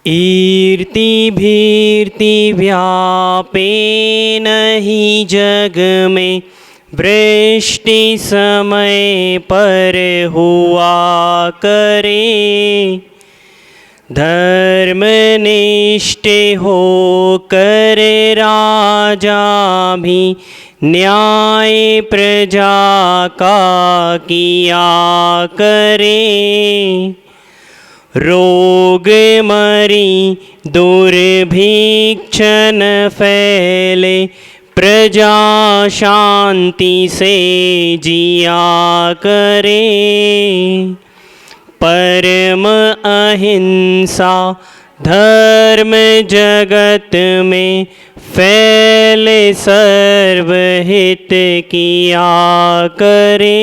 ईर्ति व्यापेन ही जग में वृष्टि समय पर हुआ करे। धर्मनिष्ठ हो कर राजा भी न्याय प्रजा का किया करे। रोग मरी दुर्भिक्षण फैले प्रजा शांति से जिया करे। परम अहिंसा धर्म जगत में फैले सर्वहित किया करे।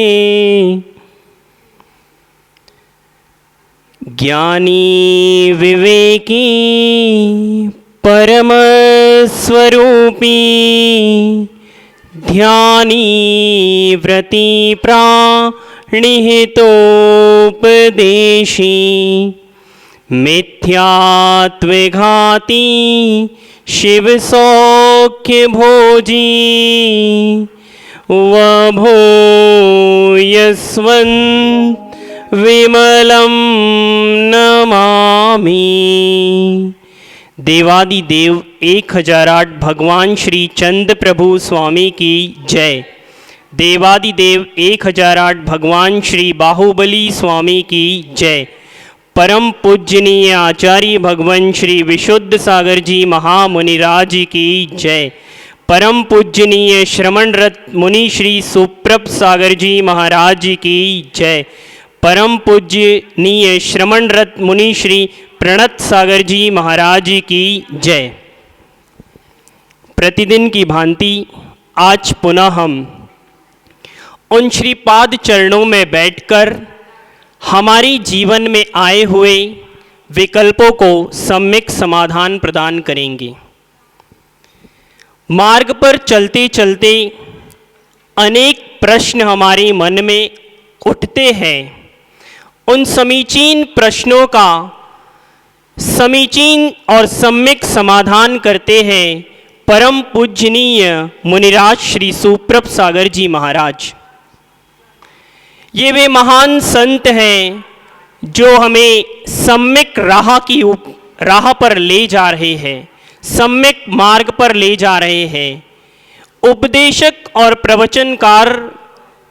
ज्ञानी विवेकी परम स्वरूपी ध्यानी व्रती प्राणिहितोपदेशी मिथ्यात्वघाती शिव सौख्य भोजी वभूयस्वन् विमलम नमामि। देवादिदेव 1008 भगवान श्री चंद प्रभु स्वामी की जय। देवादिदेव 1008 भगवान श्री बाहुबली स्वामी की जय। परम पूजनीय आचार्य भगवान श्री विशुद्ध सागर जी महामुनिराज की जय। परम पूजनीय श्रमणरत मुनि श्री सुप्रभ सागर जी महाराज की जय। परम पूज्यनीय श्रमणरत मुनि श्री प्रणत सागर जी महाराज की जय। प्रतिदिन की भांति आज पुनः हम उन श्रीपाद चरणों में बैठकर हमारी जीवन में आए हुए विकल्पों को सम्यक समाधान प्रदान करेंगे। मार्ग पर चलते चलते अनेक प्रश्न हमारे मन में उठते हैं। उन समीचीन प्रश्नों का समीचीन और सम्यक समाधान करते हैं परम पूजनीय मुनिराज श्री सुप्रभ सागर जी महाराज। ये वे महान संत हैं जो हमें सम्यक राह पर ले जा रहे हैं, सम्यक मार्ग पर ले जा रहे हैं। उपदेशक और प्रवचनकार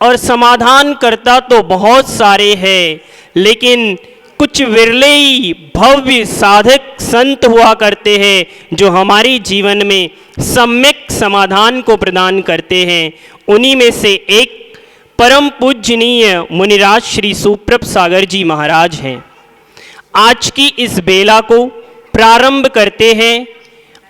और समाधानकर्ता तो बहुत सारे हैं, लेकिन कुछ विरले ही भव्य साधक संत हुआ करते हैं जो हमारे जीवन में सम्यक समाधान को प्रदान करते हैं। उन्हीं में से एक परम पूजनीय मुनिराज श्री सुप्रभ सागर जी महाराज हैं। आज की इस बेला को प्रारंभ करते हैं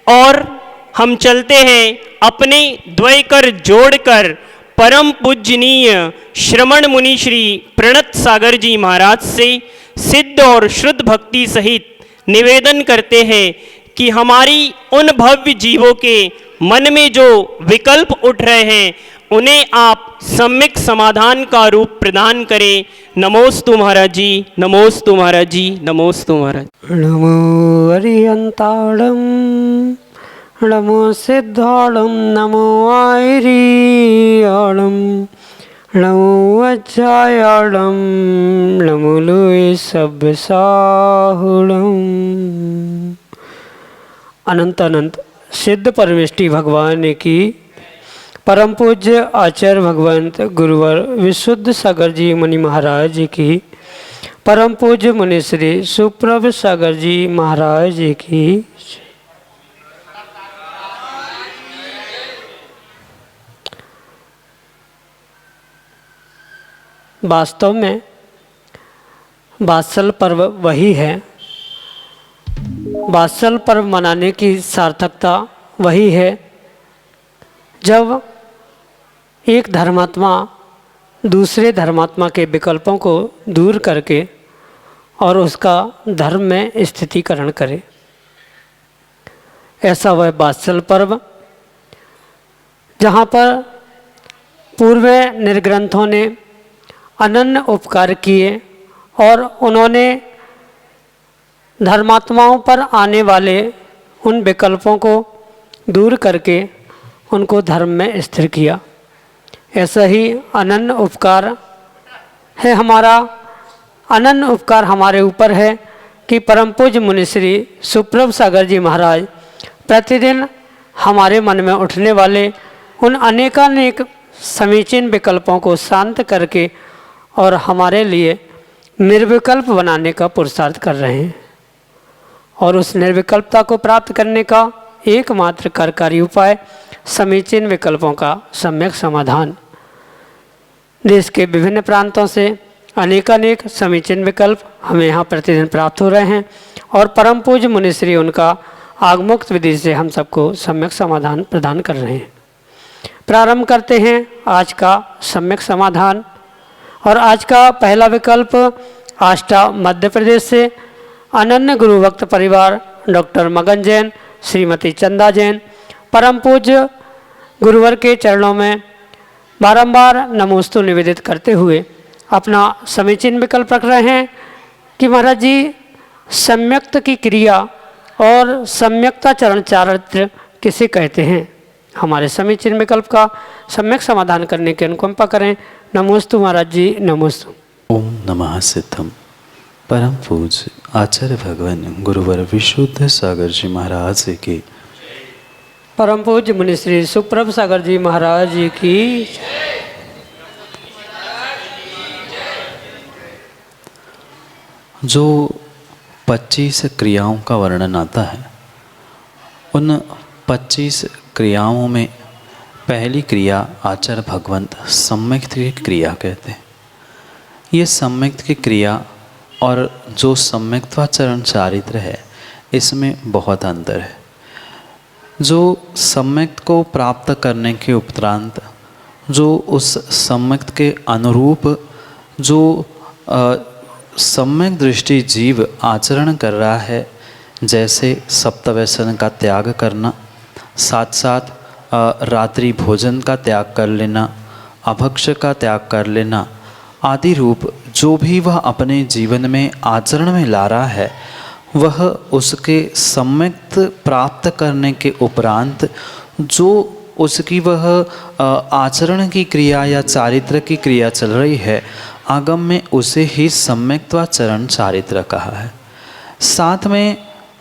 और हम चलते हैं अपने द्वयकर जोड़कर परम पूजनीय श्रमण मुनि श्री प्रणत सागर जी महाराज से सिद्ध और शुद्ध भक्ति सहित निवेदन करते हैं कि हमारी उन भव्य जीवों के मन में जो विकल्प उठ रहे हैं उन्हें आप सम्यक समाधान का रूप प्रदान करें। नमोस्तु महाराज जी, नमोस्तु महाराज जी, नमोस्तु महाराज। नमो अरियंताड़म नमो सिद्धाड़म नमो आयरियाड़म नमो अज्जायाड़म नमो लोए सब साहुड़म। अनंत अनंत सिद्ध परमेष्टि भगवान की परम पूज्य आचार्य भगवंत गुरुवर विशुद्ध सागर जी मुनि महाराज की परम पूज्य मुनि श्री सुप्रभ सागर जी महाराज की वास्तव में वात्सल पर्व वही है। वात्सल पर्व मनाने की सार्थकता वही है जब एक धर्मात्मा दूसरे धर्मात्मा के विकल्पों को दूर करके और उसका धर्म में स्थितीकरण करे। ऐसा वह वात्सल पर्व जहाँ पर पूर्व निर्ग्रंथों ने अनन्य उपकार किए और उन्होंने धर्मात्माओं पर आने वाले उन विकल्पों को दूर करके उनको धर्म में स्थिर किया। ऐसा ही अनन्य उपकार है हमारा। अनन्य उपकार हमारे ऊपर है कि परम पूज्य मुनिश्री सुप्रभ सागर जी महाराज प्रतिदिन हमारे मन में उठने वाले उन अनेकानेक समीचीन विकल्पों को शांत करके और हमारे लिए निर्विकल्प बनाने का पुरुषार्थ कर रहे हैं। और उस निर्विकल्पता को प्राप्त करने का एकमात्र कार्यकारी उपाय समीचीन विकल्पों का सम्यक समाधान। देश के विभिन्न प्रांतों से अनेकानेक समीचीन विकल्प हमें यहाँ प्रतिदिन प्राप्त हो रहे हैं और परम पूज्य मुनिश्री उनका आगमुक्त विधि से हम सबको सम्यक समाधान प्रदान कर रहे हैं। प्रारंभ करते हैं आज का सम्यक समाधान। और आज का पहला विकल्प आष्टा मध्य प्रदेश से अनन्य गुरु भक्त परिवार डॉक्टर मगन जैन, श्रीमती चंदा जैन परम पूज्य गुरुवर के चरणों में बारंबार नमोस्तु निवेदित करते हुए अपना समीचीन विकल्प रख रहे हैं कि महाराज जी सम्यक्त की क्रिया और सम्यक्ता चरण चारित्र किसे कहते हैं। हमारे समीचीन विकल्प का सम्यक समाधान करने की अनुकंपा करें। नमोस्तु महाराज जी, नमोस्तु। ओम नमः सिद्धम। परम पूज्य आचार्य भगवान गुरुवर विशुद्ध सागर जी महाराज की, परम पूज्य मुनिश्री सुप्रभ सागर जी महाराज जी की। जो 25 क्रियाओं का वर्णन आता है, उन 25 क्रियाओं में पहली क्रिया आचार्य भगवंत सम्यक्त की क्रिया कहते हैं। ये सम्यक्त की क्रिया और जो सम्यक्त्वाचरण चारित्र है, इसमें बहुत अंतर है। जो सम्यक्त को प्राप्त करने के उपरांत जो उस सम्यक्त के अनुरूप जो सम्यक दृष्टि जीव आचरण कर रहा है, जैसे सप्तव्यसन का त्याग करना, साथ साथ रात्रि भोजन का त्याग कर लेना, अभक्ष का त्याग कर लेना आदि रूप जो भी वह अपने जीवन में आचरण में ला रहा है, वह उसके सम्यक्त प्राप्त करने के उपरांत जो उसकी वह आचरण की क्रिया या चारित्र की क्रिया चल रही है, आगम में उसे ही सम्यक्त्वाचरण चारित्र कहा है। साथ में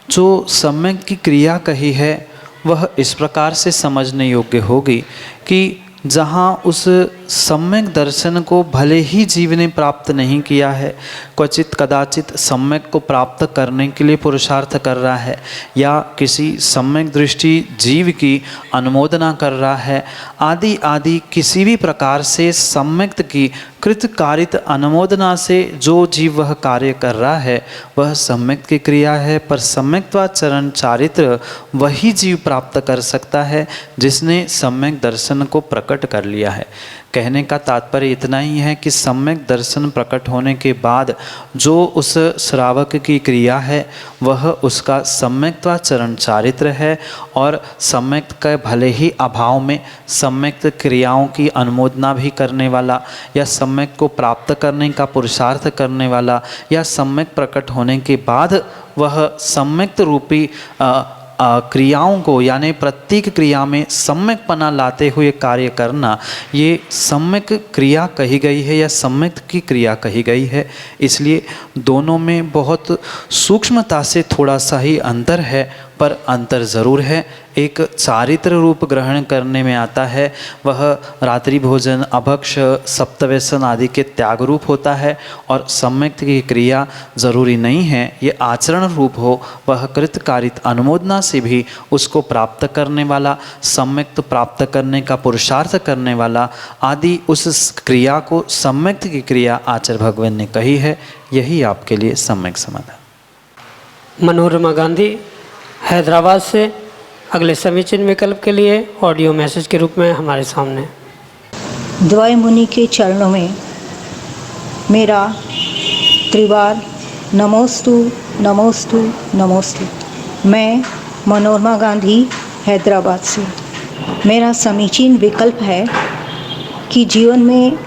जो सम्यक की क्रिया कही है वह इस प्रकार से समझने योग्य होगी कि जहाँ उस सम्यक दर्शन को भले ही जीव ने प्राप्त नहीं किया है, क्वचित कदाचित सम्यक को प्राप्त करने के लिए पुरुषार्थ कर रहा है या किसी सम्यक दृष्टि जीव की अनुमोदना कर रहा है, आदि आदि किसी भी प्रकार से सम्यक्त की कृत कारित अनुमोदना से जो जीव वह कार्य कर रहा है वह सम्यक्त की क्रिया है। पर सम्यक्त्वाचरण चारित्र वही जीव प्राप्त कर सकता है जिसने सम्यक दर्शन को प्रकट कर लिया है। कहने का तात्पर्य इतना ही है कि सम्यक दर्शन प्रकट होने के बाद जो उस श्रावक की क्रिया है वह उसका सम्यक्त्वाचरण चारित्र है और सम्यक्त के भले ही अभाव में सम्यक्त क्रियाओं की अनुमोदना भी करने वाला या सम्यक को प्राप्त करने का पुरुषार्थ करने वाला या सम्यक प्रकट होने के बाद वह सम्यक्त रूपी क्रियाओं को यानी प्रत्येक क्रिया में सम्यकपना लाते हुए कार्य करना, ये सम्यक क्रिया कही गई है या सम्यक की क्रिया कही गई है। इसलिए दोनों में बहुत सूक्ष्मता से थोड़ा सा ही अंतर है, पर अंतर ज़रूर है। एक चारित्र रूप ग्रहण करने में आता है, वह रात्रि भोजन, अभक्ष, सप्तव्यसन आदि के त्याग रूप होता है, और सम्यक की क्रिया ज़रूरी नहीं है ये आचरण रूप हो, वह कृतकारित अनुमोदना से भी उसको प्राप्त करने वाला, सम्यक प्राप्त करने का पुरुषार्थ करने वाला आदि उस क्रिया को सम्यक की क्रिया आचार्य भगवान ने कही है। यही आपके लिए सम्यक समाधान। मनोरमा गांधी हैदराबाद से अगले समीचीन विकल्प के लिए ऑडियो मैसेज के रूप में हमारे सामने। द्वय मुनि के चरणों में मेरा त्रिवार नमोस्तु नमोस्तु नमोस्तु। मैं मनोरमा गांधी हैदराबाद से। मेरा समीचीन विकल्प है कि जीवन में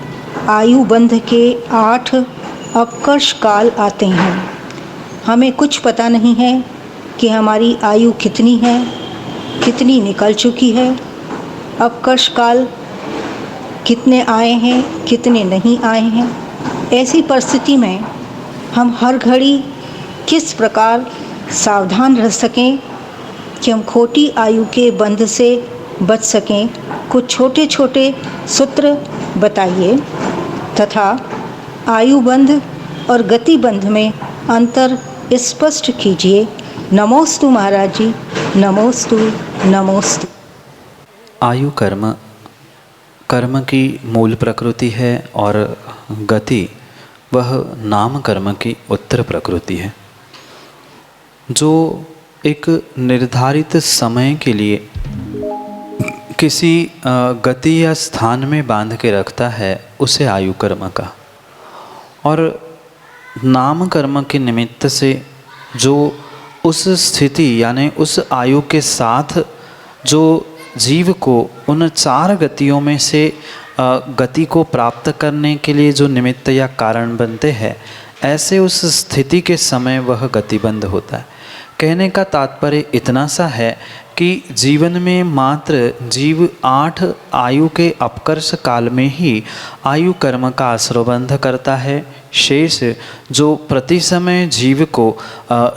आयु बंध के 8 अपकर्ष काल आते हैं। हमें कुछ पता नहीं है कि हमारी आयु कितनी है, कितनी निकल चुकी है, अपकर्ष काल कितने आए हैं, कितने नहीं आए हैं। ऐसी परिस्थिति में हम हर घड़ी किस प्रकार सावधान रह सकें कि हम खोटी आयु के बंध से बच सकें, कुछ छोटे छोटे सूत्र बताइए, तथा आयु बंध और गति बंध में अंतर स्पष्ट कीजिए। नमोस्तु महाराज जी, नमोस्तु नमोस्तु। आयु कर्म कर्म की मूल प्रकृति है और गति वह नाम कर्म की उत्तर प्रकृति है। जो एक निर्धारित समय के लिए किसी गति या स्थान में बांध के रखता है उसे आयु कर्म का, और नाम कर्म के निमित्त से जो उस स्थिति यानी उस आयु के साथ जो जीव को उन 4 गतियों में से गति को प्राप्त करने के लिए जो निमित्त या कारण बनते हैं, ऐसे उस स्थिति के समय वह गतिबंध होता है। कहने का तात्पर्य इतना सा है कि जीवन में मात्र जीव 8 आयु के अपकर्ष काल में ही आयु कर्म का आश्रयबंध करता है। शेष जो प्रति समय जीव को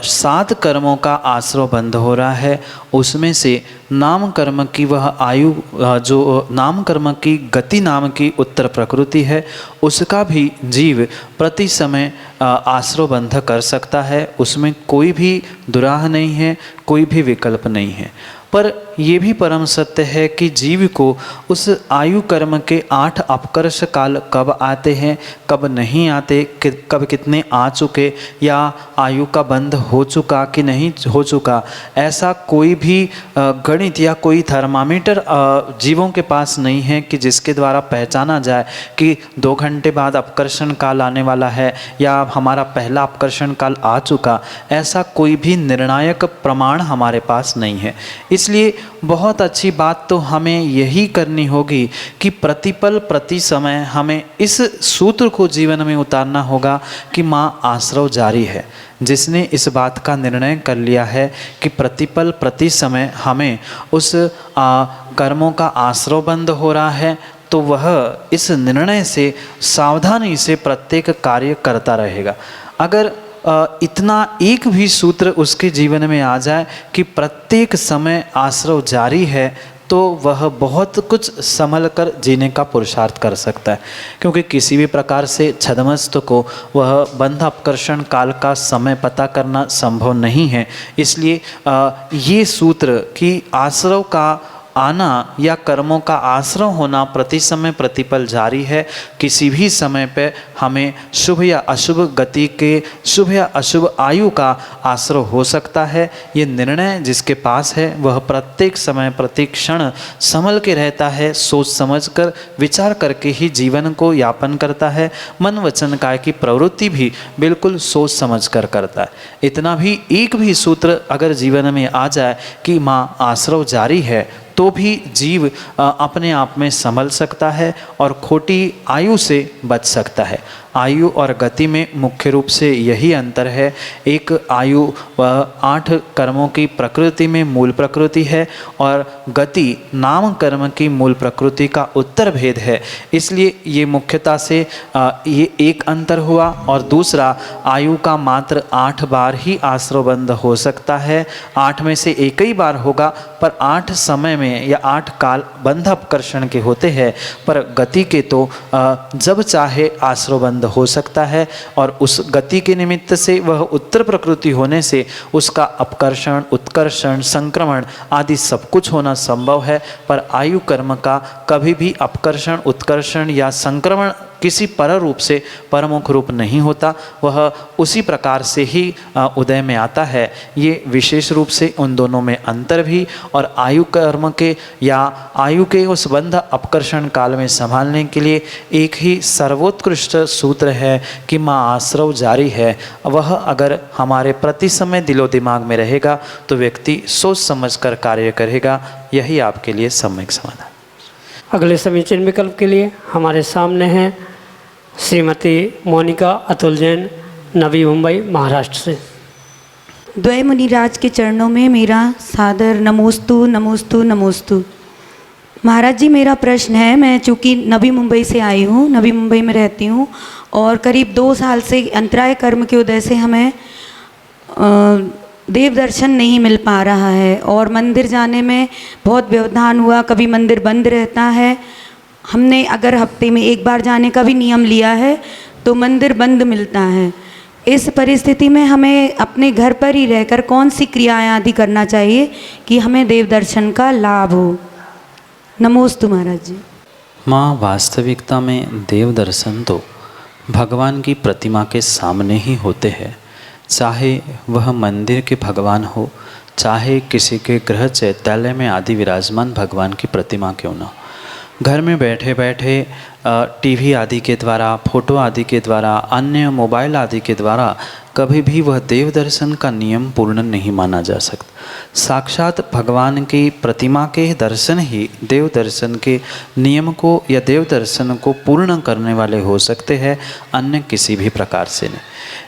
7 कर्मों का आश्रयबंध हो रहा है, उसमें से नाम कर्म की वह आयु जो नाम कर्म की गति नाम की उत्तर प्रकृति है, उसका भी जीव प्रति समय आश्रयबंध कर सकता है। उसमें कोई भी दुराह नहीं है, कोई भी विकल्प नहीं है। पर ये भी परम सत्य है कि जीव को उस आयु कर्म के 8 अपकर्ष काल कब आते हैं, कब नहीं आते, कब कितने आ चुके, या आयु का बंध हो चुका कि नहीं हो चुका, ऐसा कोई भी गणित या कोई थर्मामीटर जीवों के पास नहीं है कि जिसके द्वारा पहचाना जाए कि 2 घंटे बाद अपकर्षण काल आने वाला है या हमारा पहला अपकर्षण काल आ चुका। ऐसा कोई भी निर्णायक प्रमाण हमारे पास नहीं है। इसलिए बहुत अच्छी बात तो हमें यही करनी होगी कि प्रतिपल प्रति समय हमें इस सूत्र को जीवन में उतारना होगा कि माँ आश्रव जारी है। जिसने इस बात का निर्णय कर लिया है कि प्रतिपल प्रति समय हमें उस कर्मों का आश्रव बंद हो रहा है, तो वह इस निर्णय से सावधानी से प्रत्येक कार्य करता रहेगा। अगर इतना एक भी सूत्र उसके जीवन में आ जाए कि प्रत्येक समय आश्रव जारी है, तो वह बहुत कुछ संभल कर जीने का पुरुषार्थ कर सकता है। क्योंकि किसी भी प्रकार से छद्मस्त को वह बंध अपकर्षण काल का समय पता करना संभव नहीं है। इसलिए ये सूत्र कि आश्रव का आना या कर्मों का आश्रय होना प्रति समय प्रतिपल जारी है, किसी भी समय पे हमें शुभ या अशुभ गति के, शुभ या अशुभ आयु का आश्रय हो सकता है। ये निर्णय जिसके पास है वह प्रत्येक समय प्रत्येक क्षण संभल के रहता है, सोच समझ कर विचार करके ही जीवन को यापन करता है। मन वचन काय की प्रवृत्ति भी बिल्कुल सोच समझ कर करता है। इतना भी एक भी सूत्र अगर जीवन में आ जाए कि माँ आश्रय जारी है, तो भी जीव अपने आप में संभल सकता है और खोटी आयु से बच सकता है। आयु और गति में मुख्य रूप से यही अंतर है। एक आयु वह 8 कर्मों की प्रकृति में मूल प्रकृति है और गति नाम कर्म की मूल प्रकृति का उत्तर भेद है। इसलिए ये मुख्यतः से ये एक अंतर हुआ। और दूसरा, आयु का मात्र 8 बार ही आश्रवबंध हो सकता है, 8 में से एक ही बार होगा, पर 8 समय में या 8 काल बंध अपकर्षण के होते हैं। पर गति के तो जब चाहे आश्रवबंध हो सकता है और उस गति के निमित्त से वह उत्तर प्रकृति होने से उसका अपकर्षण, उत्कर्षण, संक्रमण आदि सब कुछ होना संभव है। पर आयु कर्म का कभी भी अपकर्षण, उत्कर्षण या संक्रमण किसी पर रूप से परमुख रूप नहीं होता, वह उसी प्रकार से ही उदय में आता है। ये विशेष रूप से उन दोनों में अंतर भी और आयु कर्म के या आयु के उस बंध अपकर्षण काल में संभालने के लिए एक ही सर्वोत्कृष्ट सूत्र है कि माँ आश्रव जारी है। वह अगर हमारे प्रति समय दिलो दिमाग में रहेगा तो व्यक्ति सोच समझ कर कार्य करेगा। यही आपके लिए सम्यक समाधान। अगले समीचीन विकल्प के लिए हमारे सामने हैं श्रीमती मोनिका अतुल जैन, नवी मुंबई, महाराष्ट्र से। द्वय मुनिराज के चरणों में मेरा सादर नमोस्तु नमोस्तु नमोस्तु। महाराज जी, मेरा प्रश्न है, मैं चूँकि नवी मुंबई से आई हूँ, नवी मुंबई में रहती हूँ और करीब 2 साल से अंतराय कर्म के उदय से हमें देव दर्शन नहीं मिल पा रहा है और मंदिर जाने में बहुत व्यवधान हुआ। कभी मंदिर बंद रहता है, हमने अगर हफ्ते में 1 बार जाने का भी नियम लिया है तो मंदिर बंद मिलता है। इस परिस्थिति में हमें अपने घर पर ही रहकर कौन सी क्रियाएं आदि करना चाहिए कि हमें देव दर्शन का लाभ हो? नमोस्तु महाराज जी। माँ, वास्तविकता में देव दर्शन तो भगवान की प्रतिमा के सामने ही होते हैं, चाहे वह मंदिर के भगवान हो, चाहे किसी के गृह चैत्यालय में आदि विराजमान भगवान की प्रतिमा क्यों न हो। घर में बैठे बैठे टीवी आदि के द्वारा, फोटो आदि के द्वारा, अन्य मोबाइल आदि के द्वारा कभी भी वह देव दर्शन का नियम पूर्ण नहीं माना जा सकता। साक्षात भगवान की प्रतिमा के दर्शन ही देव दर्शन के नियम को या देव दर्शन को पूर्ण करने वाले हो सकते हैं, अन्य किसी भी प्रकार से नहीं।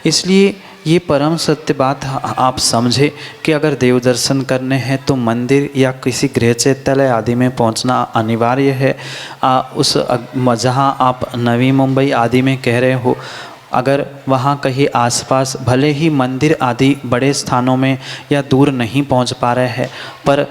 इसलिए ये परम सत्य बात आप समझे कि अगर देव दर्शन करने हैं तो मंदिर या किसी गृह चैत्यालय आदि में पहुंचना अनिवार्य है। उस जहां आप नवी मुंबई आदि में कह रहे हो, अगर वहाँ कहीं आसपास भले ही मंदिर आदि बड़े स्थानों में या दूर नहीं पहुँच पा रहे हैं, पर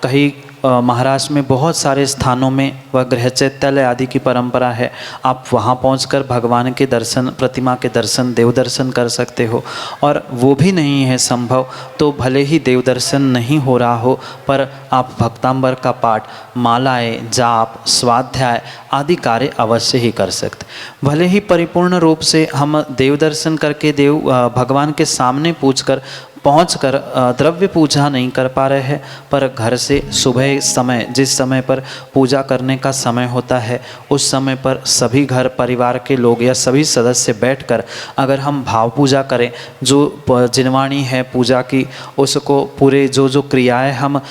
कहीं महाराष्ट्र में बहुत सारे स्थानों में वह गृह चैत्यालय आदि की परंपरा है, आप वहाँ पहुंचकर भगवान के दर्शन, प्रतिमा के दर्शन, देव दर्शन कर सकते हो। और वो भी नहीं है संभव तो भले ही देव दर्शन नहीं हो रहा हो, पर आप भक्तांबर का पाठ, मालाएं, जाप, स्वाध्याय आदि कार्य अवश्य ही कर सकते। भले ही परिपूर्ण रूप से हम देव दर्शन करके भगवान के सामने पहुंचकर द्रव्य पूजा नहीं कर पा रहे हैं, पर घर से सुबह समय, जिस समय पर पूजा करने का समय होता है, उस समय पर सभी घर परिवार के लोग या सभी सदस्य बैठकर अगर हम भाव पूजा करें, जो जिनवाणी है पूजा की, उसको पूरे जो क्रियाएं हम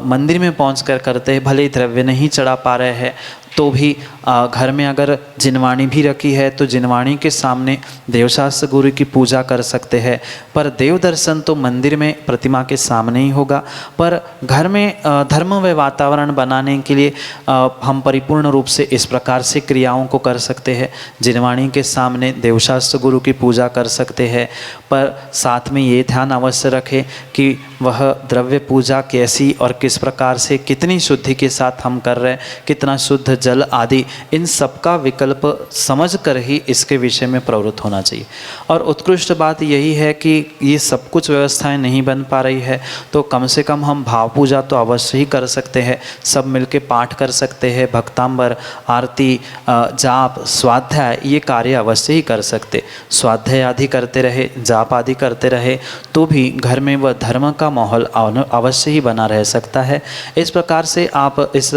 मंदिर में पहुंचकर करते हैं, भले ही द्रव्य नहीं चढ़ा पा रहे हैं तो भी घर में अगर जिनवाणी भी रखी है तो जिनवाणी के सामने देवशास्त्र गुरु की पूजा कर सकते हैं। पर देव दर्शन तो मंदिर में प्रतिमा के सामने ही होगा। पर घर में धर्ममय वातावरण बनाने के लिए हम परिपूर्ण रूप से इस प्रकार से क्रियाओं को कर सकते हैं। जिनवाणी के सामने देवशास्त्र गुरु की पूजा कर सकते हैं, पर साथ में ये ध्यान अवश्य रखें कि वह द्रव्य पूजा कैसी और किस प्रकार से, कितनी शुद्धि के साथ हम कर रहे हैं, कितना शुद्ध जल आदि, इन सब का विकल्प समझ कर ही इसके विषय में प्रवृत्त होना चाहिए। और उत्कृष्ट बात यही है कि ये सब कुछ व्यवस्थाएं नहीं बन पा रही है तो कम से कम हम भाव पूजा तो अवश्य ही कर सकते हैं, सब मिलके पाठ कर सकते हैं, भक्तांबर, आरती, जाप, स्वाध्याय, ये कार्य अवश्य ही कर सकते। स्वाध्याय आदि करते रहे, जाप आदि करते रहे तो भी घर में वह धर्म का माहौल अवश्य ही बना रह सकता है। इस प्रकार से आप इस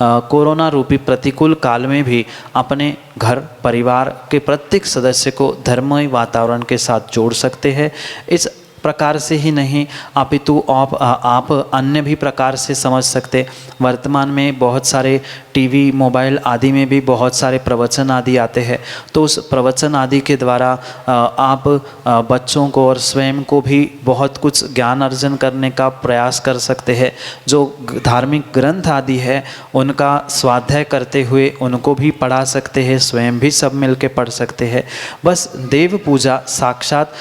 कोरोना रूपी प्रतिकूल काल में भी अपने घर परिवार के प्रत्येक सदस्य को धर्ममय वातावरण के साथ जोड़ सकते हैं। इस प्रकार से ही नहीं अपितु आप अन्य भी प्रकार से समझ सकते। वर्तमान में बहुत सारे टीवी, मोबाइल आदि में भी बहुत सारे प्रवचन आदि आते हैं, तो उस प्रवचन आदि के द्वारा आप बच्चों को और स्वयं को भी बहुत कुछ ज्ञान अर्जन करने का प्रयास कर सकते हैं। जो धार्मिक ग्रंथ आदि है उनका स्वाध्याय करते हुए उनको भी पढ़ा सकते हैं, स्वयं भी सब मिल के पढ़ सकते हैं। बस देव पूजा साक्षात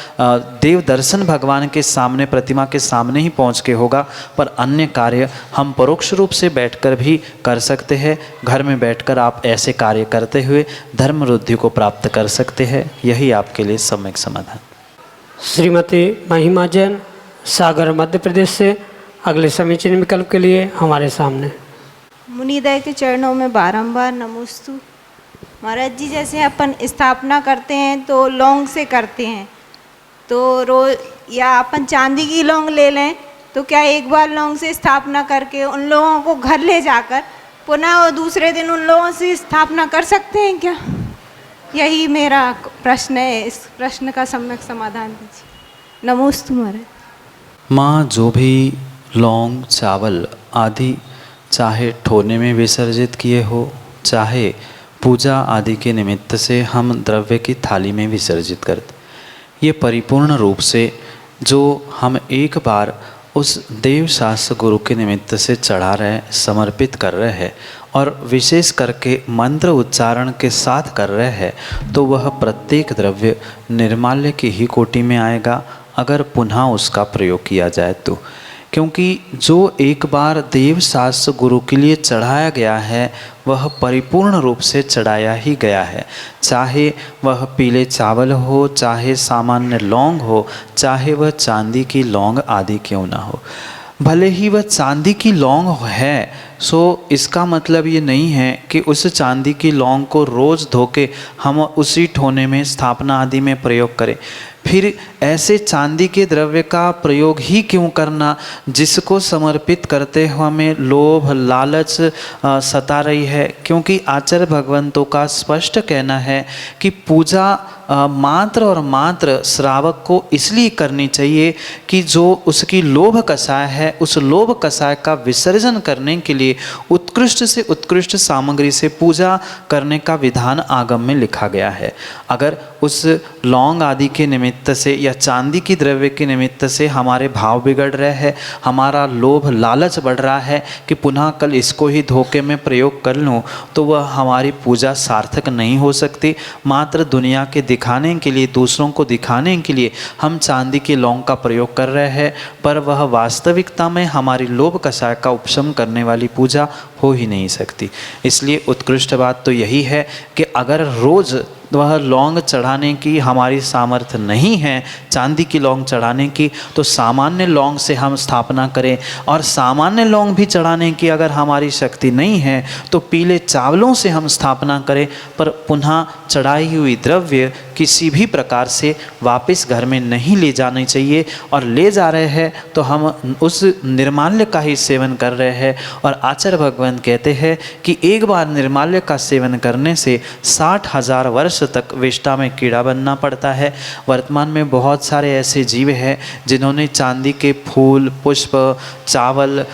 देव दर्शन भगवान के सामने, प्रतिमा के सामने ही पहुंच के होगा, पर अन्य कार्य हम परोक्ष रूप से बैठकर भी कर सकते हैं। घर में बैठकर आप ऐसे कार्य करते हुए धर्म वृद्धि को प्राप्त कर सकते हैं। यही आपके लिए सम्यक समाधान। श्रीमती महिमा जैन, सागर, मध्य प्रदेश से अगले समीचीन विकल्प के लिए हमारे सामने। मुनिदय के चरणों में बारंबार नमोस्तु। महाराज जी, जैसे अपन स्थापना करते हैं तो लौंग से करते हैं, तो रोज या अपन चांदी की लौंग ले लें, तो क्या एक बार लौंग से स्थापना करके उन लोगों को घर ले जाकर पुनः वो दूसरे दिन उन लोगों से स्थापना कर सकते हैं क्या? यही मेरा प्रश्न है, इस प्रश्न का सम्यक समाधान दीजिए। नमोस्तु महाराज। माँ, जो भी लौंग, चावल आदि चाहे ठोने में विसर्जित किए हो, चाहे पूजा आदि के निमित्त से हम द्रव्य की थाली में विसर्जित करते, ये परिपूर्ण रूप से जो हम एक बार उस देव शास्त्र गुरु के निमित्त से चढ़ा रहे, समर्पित कर रहे हैं और विशेष करके मंत्र उच्चारण के साथ कर रहे हैं, तो वह प्रत्येक द्रव्य निर्माल्य की ही कोटि में आएगा अगर पुनः उसका प्रयोग किया जाए तो। क्योंकि जो एक बार देव शास्त्र गुरु के लिए चढ़ाया गया है वह परिपूर्ण रूप से चढ़ाया ही गया है, चाहे वह पीले चावल हो, चाहे सामान्य लौंग हो, चाहे वह चांदी की लौंग आदि क्यों ना हो। भले ही वह चांदी की लौंग है, सो इसका मतलब ये नहीं है कि उस चांदी की लौंग को रोज़ धो के हम उसी ठोने में स्थापना आदि में प्रयोग करें। फिर ऐसे चांदी के द्रव्य का प्रयोग ही क्यों करना जिसको समर्पित करते हुए हमें लोभ, लालच सता रही है। क्योंकि आचार्य भगवंतों का स्पष्ट कहना है कि पूजा मात्र और मात्र श्रावक को इसलिए करनी चाहिए कि जो उसकी लोभ कषाय है, उस लोभ कषाय का विसर्जन करने के लिए उत्कृष्ट से उत्कृष्ट सामग्री से पूजा करने का विधान आगम में लिखा गया है। अगर उस लौंग आदि के निमित्त से या चांदी की द्रव्य के निमित्त से हमारे भाव बिगड़ रहे हैं, हमारा लोभ लालच बढ़ रहा है कि पुनः कल इसको ही धोखे में प्रयोग कर लूँ, तो वह हमारी पूजा सार्थक नहीं हो सकती। मात्र दुनिया के दिखाने के लिए, दूसरों को दिखाने के लिए हम चांदी के लौंग का प्रयोग कर रहे हैं, पर वह वास्तविकता में हमारी लोभ कषाय का उपशम करने वाली पूजा हो ही नहीं सकती। इसलिए उत्कृष्ट बात तो यही है कि अगर रोज़ वह लौंग चढ़ाने की हमारी सामर्थ्य नहीं है, चांदी की लौंग चढ़ाने की, तो सामान्य लौंग से हम स्थापना करें। और सामान्य लौंग भी चढ़ाने की अगर हमारी शक्ति नहीं है तो पीले चावलों से हम स्थापना करें, पर पुनः चढ़ाई हुई द्रव्य किसी भी प्रकार से वापस घर में नहीं ले जानी चाहिए। और ले जा रहे हैं तो हम उस निर्माल्य का ही सेवन कर रहे हैं। और आचार्य भगवान कहते हैं कि एक बार निर्माल्य का सेवन करने से 60,000 वर्ष तक विष्ठा में कीड़ा बनना पड़ता है। वर्तमान में बहुत सारे ऐसे जीव हैं जिन्होंने चांदी के फूल, पुष्प, चावल,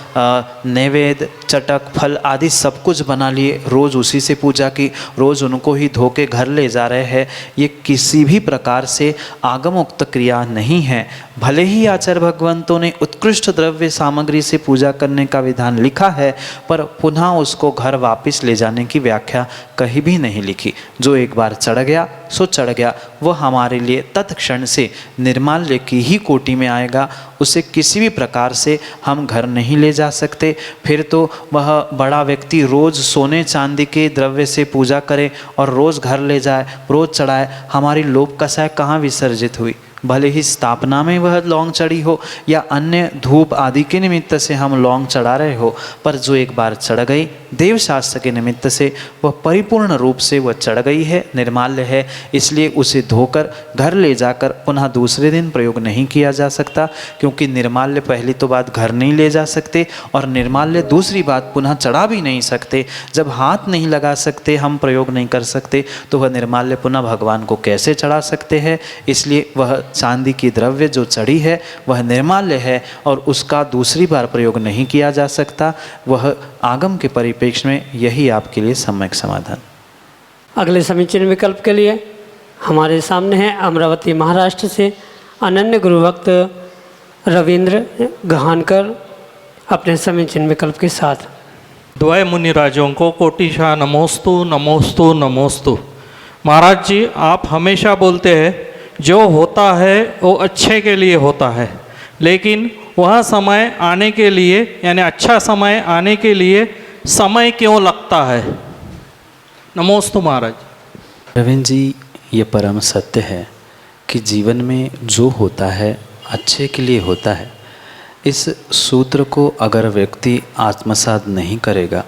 नैवेद्य, चटक, फल आदि सब कुछ बना लिए, रोज़ उसी से पूजा की, रोज़ उनको ही धो के घर ले जा रहे हैं। ये किसी भी प्रकार से आगमोक्त क्रिया नहीं है। भले ही आचार्य भगवंतों ने उत्कृष्ट द्रव्य सामग्री से पूजा करने का विधान लिखा है, पर पुनः उसको घर वापस ले जाने की व्याख्या कहीं भी नहीं लिखी। जो एक बार चढ़ गया सो चढ़ गया, वह हमारे लिए तत्क्षण से निर्माल्य की ही कोटि में आएगा। उसे किसी भी प्रकार से हम घर नहीं ले जा सकते। फिर तो वह बड़ा व्यक्ति रोज़ सोने चांदी के द्रव्य से पूजा करे और रोज़ घर ले जाए, रोज़ चढ़ाए, हमारी लोभ कषाय कहाँ विसर्जित हुई। भले ही स्थापना में वह लौंग चढ़ी हो या अन्य धूप आदि के निमित्त से हम लौंग चढ़ा रहे हो, पर जो एक बार चढ़ गई देव शास्त्र के निमित्त से, वह परिपूर्ण रूप से वह चढ़ गई है, निर्माल्य है। इसलिए उसे धोकर घर ले जाकर पुनः दूसरे दिन प्रयोग नहीं किया जा सकता, क्योंकि निर्माल्य पहली तो बात घर नहीं ले जा सकते, और निर्माल्य दूसरी बात पुनः चढ़ा भी नहीं सकते। जब हाथ नहीं लगा सकते, हम प्रयोग नहीं कर सकते, तो वह निर्माल्य पुनः भगवान को कैसे चढ़ा सकते हैं। इसलिए वह चांदी की द्रव्य जो चढ़ी है वह निर्माल्य है और उसका दूसरी बार प्रयोग नहीं किया जा सकता, वह आगम के परिप्रेक्ष्य में यही आपके लिए सम्यक समाधान। अगले समीचीन विकल्प के लिए हमारे सामने है अमरावती महाराष्ट्र से अनन्य गुरुभक्त रविंद्र गहानकर अपने समीचीन विकल्प के साथ। द्वय मुनिराजों को कोटिशा नमोस्तु नमोस्तु नमोस्तु। महाराज जी, आप हमेशा बोलते हैं जो होता है वो अच्छे के लिए होता है, लेकिन वह समय आने के लिए यानी अच्छा समय आने के लिए समय क्यों लगता है? नमोस्तु महाराज। रविंद्र जी, ये परम सत्य है कि जीवन में जो होता है अच्छे के लिए होता है। इस सूत्र को अगर व्यक्ति आत्मसात नहीं करेगा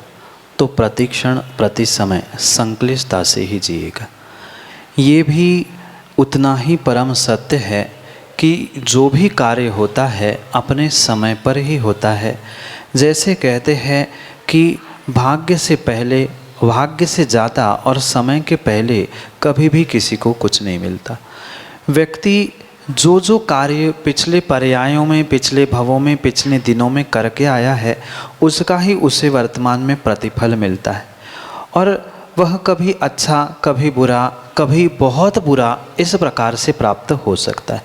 तो प्रतिक्षण प्रति समय संक्लिष्टता से ही जिएगा। ये भी उतना ही परम सत्य है कि जो भी कार्य होता है अपने समय पर ही होता है। जैसे कहते हैं कि भाग्य से पहले, भाग्य से ज़्यादा और समय के पहले कभी भी किसी को कुछ नहीं मिलता। व्यक्ति जो जो कार्य पिछले पर्यायों में, पिछले भवों में, पिछले दिनों में करके आया है उसका ही उसे वर्तमान में प्रतिफल मिलता है। और वह कभी अच्छा, कभी बुरा, कभी बहुत बुरा इस प्रकार से प्राप्त हो सकता है।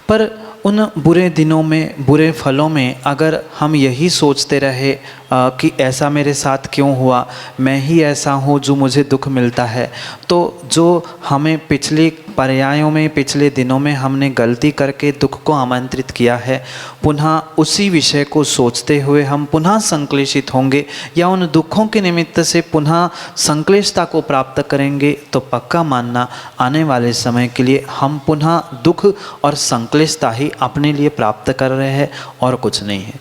पर उन बुरे दिनों में, बुरे फलों में अगर हम यही सोचते रहे कि ऐसा मेरे साथ क्यों हुआ, मैं ही ऐसा हूँ जो मुझे दुख मिलता है, तो जो हमें पिछले पर्यायों में, पिछले दिनों में हमने गलती करके दुख को आमंत्रित किया है, पुनः उसी विषय को सोचते हुए हम पुनः संक्लेशित होंगे या उन दुखों के निमित्त से पुनः संक्लेशता को प्राप्त करेंगे, तो पक्का मानना आने वाले समय के लिए हम पुनः दुख और संक्लेशता ही अपने लिए प्राप्त कर रहे हैं और कुछ नहीं है।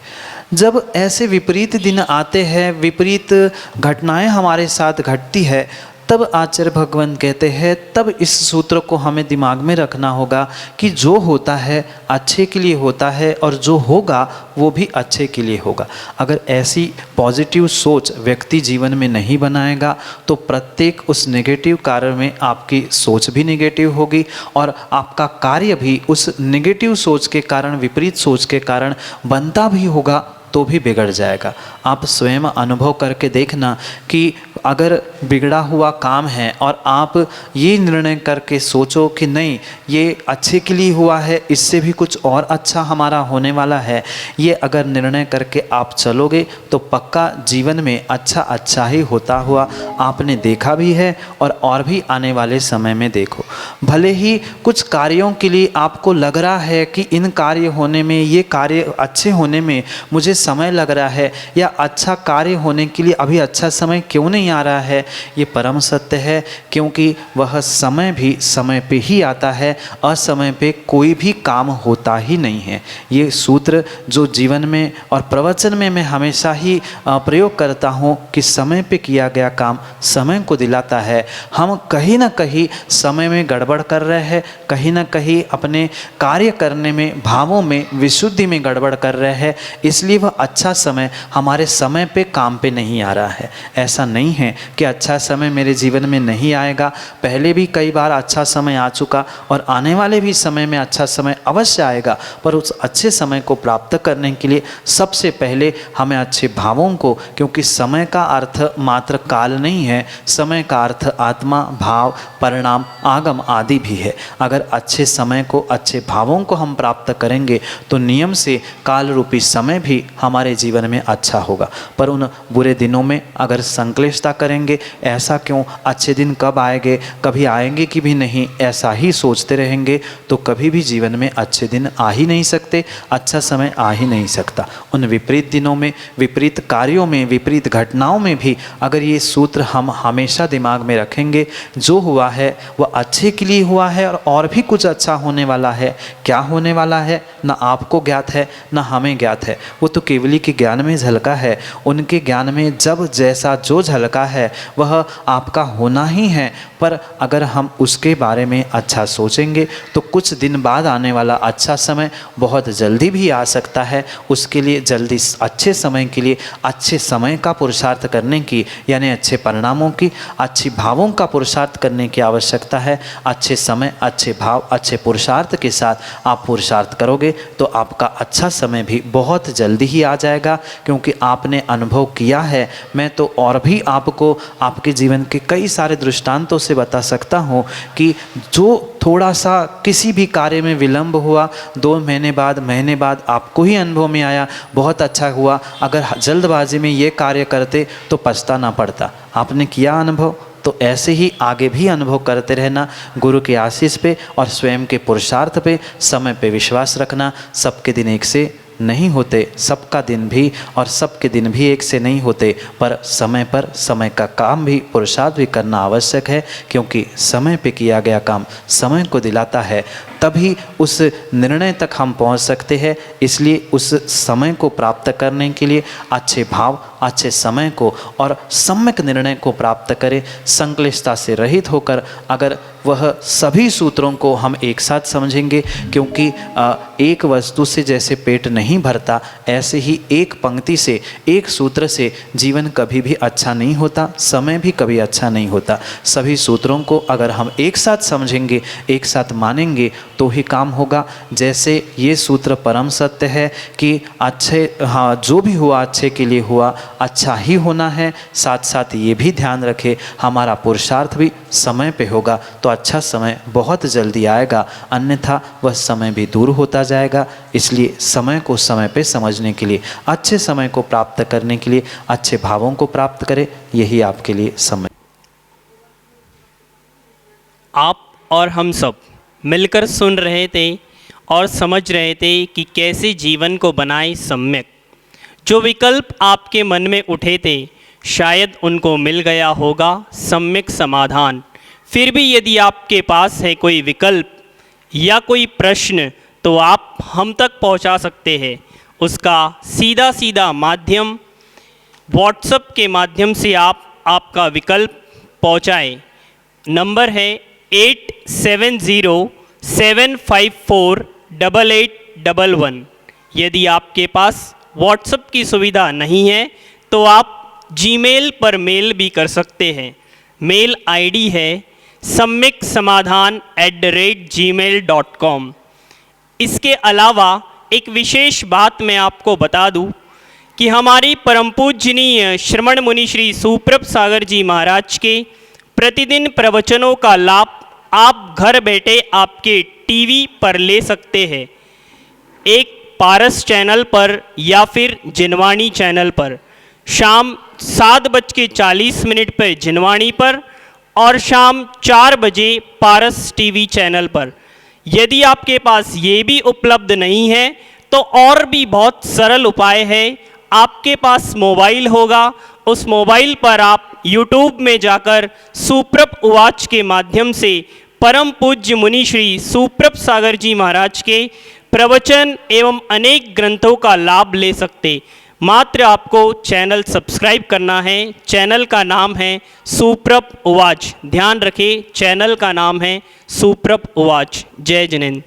जब ऐसे विपरीत दिन आते हैं, विपरीत घटनाएं हमारे साथ घटती है, तब आचार्य भगवान कहते हैं तब इस सूत्र को हमें दिमाग में रखना होगा कि जो होता है अच्छे के लिए होता है और जो होगा वो भी अच्छे के लिए होगा। अगर ऐसी पॉजिटिव सोच व्यक्ति जीवन में नहीं बनाएगा तो प्रत्येक उस नेगेटिव कार्य में आपकी सोच भी नेगेटिव होगी और आपका कार्य भी उस नेगेटिव सोच के कारण, विपरीत सोच के कारण बनता भी होगा तो भी बिगड़ जाएगा। आप स्वयं अनुभव करके देखना कि अगर बिगड़ा हुआ काम है और आप ये निर्णय करके सोचो कि नहीं ये अच्छे के लिए हुआ है, इससे भी कुछ और अच्छा हमारा होने वाला है, ये अगर निर्णय करके आप चलोगे तो पक्का जीवन में अच्छा अच्छा ही होता हुआ आपने देखा भी है और भी आने वाले समय में देखो। भले ही कुछ कार्यों के लिए आपको लग रहा है कि इन कार्य होने में, ये कार्य अच्छे होने में मुझे समय लग रहा है या अच्छा कार्य होने के लिए अभी अच्छा समय क्यों नहीं आ रहा है, ये परम सत्य है, क्योंकि वह समय भी समय पे ही आता है, असमय पे कोई भी काम होता ही नहीं है। ये सूत्र जो जीवन में और प्रवचन में मैं हमेशा ही प्रयोग करता हूँ कि समय पे किया गया काम समय को दिलाता है। हम कहीं ना कहीं समय में गड़बड़ कर रहे हैं, कहीं ना कहीं अपने कार्य करने में, भावों में, विशुद्धि में गड़बड़ कर रहे हैं, इसलिए वह अच्छा समय हमारे समय पे काम पे नहीं आ रहा है। ऐसा नहीं है कि अच्छा समय मेरे जीवन में नहीं आएगा, पहले भी कई बार अच्छा समय आ चुका और आने वाले भी समय में अच्छा समय अवश्य आएगा, पर उस अच्छे समय को प्राप्त करने के लिए सबसे पहले हमें अच्छे भावों को, क्योंकि समय का अर्थ मात्र काल नहीं है, समय का अर्थ आत्मा, भाव, परिणाम, आगम आदि भी है। अगर अच्छे समय को, अच्छे भावों को हम प्राप्त करेंगे तो नियम से काल रूपी समय भी हमारे जीवन में अच्छा होगा। पर उन बुरे दिनों में अगर संक्लेशता करेंगे, ऐसा क्यों, अच्छे दिन कब आएंगे, कभी आएंगे कि भी नहीं, ऐसा ही सोचते रहेंगे तो कभी भी जीवन में अच्छे दिन आ ही नहीं सकते, अच्छा समय आ ही नहीं सकता। उन विपरीत दिनों में, विपरीत कार्यों में, विपरीत घटनाओं में भी अगर ये सूत्र हम हमेशा दिमाग में रखेंगे, जो हुआ है वह अच्छे के लिए हुआ है और भी कुछ अच्छा होने वाला है। क्या होने वाला है ना आपको ज्ञात है ना हमें ज्ञात है, वो तो केवली के ज्ञान में झलका है। उनके ज्ञान में जब जैसा जो झलका रखा है वह आपका होना ही है, पर अगर हम उसके बारे में अच्छा सोचेंगे तो कुछ दिन बाद आने वाला अच्छा समय बहुत जल्दी भी आ सकता है। उसके लिए जल्दी अच्छे समय के लिए अच्छे समय का पुरुषार्थ करने की, यानी अच्छे परिणामों की, अच्छी भावों का पुरुषार्थ करने की आवश्यकता है। अच्छे समय, अच्छे भाव, अच्छे पुरुषार्थ के साथ आप पुरुषार्थ करोगे तो आपका अच्छा समय भी बहुत जल्दी ही आ जाएगा, क्योंकि आपने अनुभव किया है। मैं तो और भी आपको आपके जीवन के कई सारे दृष्टांतों से बता सकता हूँ कि जो थोड़ा सा किसी भी कार्य में विलंब हुआ, 2 महीने बाद आपको ही अनुभव में आया, बहुत अच्छा हुआ। अगर जल्दबाजी में ये कार्य करते तो पछताना पड़ता। आपने किया अनुभव, तो ऐसे ही आगे भी अनुभव करते रहना। गुरु की आशीष पे और स्वयं के पुरुषार्थ पे, समय पे विश्वास रखना। सबके दिन एक से नहीं होते, सबका दिन भी और सबके दिन भी एक से नहीं होते, पर समय का काम भी, पुरुषार्थ भी करना आवश्यक है, क्योंकि समय पे किया गया काम समय को दिलाता है, तभी उस निर्णय तक हम पहुंच सकते हैं। इसलिए उस समय को प्राप्त करने के लिए अच्छे भाव, अच्छे समय को और सम्यक निर्णय को प्राप्त करें, संक्लिष्टता से रहित होकर। अगर वह सभी सूत्रों को हम एक साथ समझेंगे, क्योंकि एक वस्तु से जैसे पेट नहीं भरता, ऐसे ही एक पंक्ति से, एक सूत्र से जीवन कभी भी अच्छा नहीं होता, समय भी कभी अच्छा नहीं होता। सभी सूत्रों को अगर हम एक साथ समझेंगे, एक साथ मानेंगे तो ही काम होगा। जैसे ये सूत्र परम सत्य है कि अच्छे, जो भी हुआ अच्छे के लिए हुआ, अच्छा ही होना है। साथ साथ ये भी ध्यान रखें हमारा पुरुषार्थ भी समय पे होगा तो अच्छा समय बहुत जल्दी आएगा, अन्यथा वह समय भी दूर होता जाएगा। इसलिए समय को समय पे समझने के लिए, अच्छे समय को प्राप्त करने के लिए, अच्छे भावों को प्राप्त करें, यही आपके लिए समय। आप और हम सब मिलकर सुन रहे थे और समझ रहे थे कि कैसे जीवन को बनाए सम्यक। जो विकल्प आपके मन में उठे थे, शायद उनको मिल गया होगा सम्यक समाधान। फिर भी यदि आपके पास है कोई विकल्प या कोई प्रश्न, तो आप हम तक पहुंचा सकते हैं। उसका सीधा माध्यम व्हाट्सएप के माध्यम से आप आपका विकल्प पहुंचाएं। नंबर है 8707548811। यदि आपके पास व्हाट्सएप की सुविधा नहीं है तो आप जीमेल पर मेल भी कर सकते हैं। मेल आईडी है sammyksamaadhan@gmail.com। इसके अलावा एक विशेष बात मैं आपको बता दूं कि हमारी परम पूजनीय श्रमण मुनि श्री सुप्रभ सागर जी महाराज के प्रतिदिन प्रवचनों का लाभ आप घर बैठे आपके टीवी पर ले सकते हैं। एक पारस चैनल पर या फिर जिनवाणी चैनल पर, शाम 7:40 पर जिनवाणी पर और शाम 4 बजे पारस टीवी चैनल पर। यदि आपके पास ये भी उपलब्ध नहीं है तो और भी बहुत सरल उपाय है। आपके पास मोबाइल होगा, उस मोबाइल पर आप YouTube में जाकर सुप्रभ उवाच के माध्यम से परम पूज्य मुनि श्री सुप्रभ सागर जी महाराज के प्रवचन एवं अनेक ग्रंथों का लाभ ले सकते। मात्र आपको चैनल सब्सक्राइब करना है। चैनल का नाम है सुप्रभ उवाच। ध्यान रखें, चैनल का नाम है सुप्रभ उवाच। जय जिनेंद्र।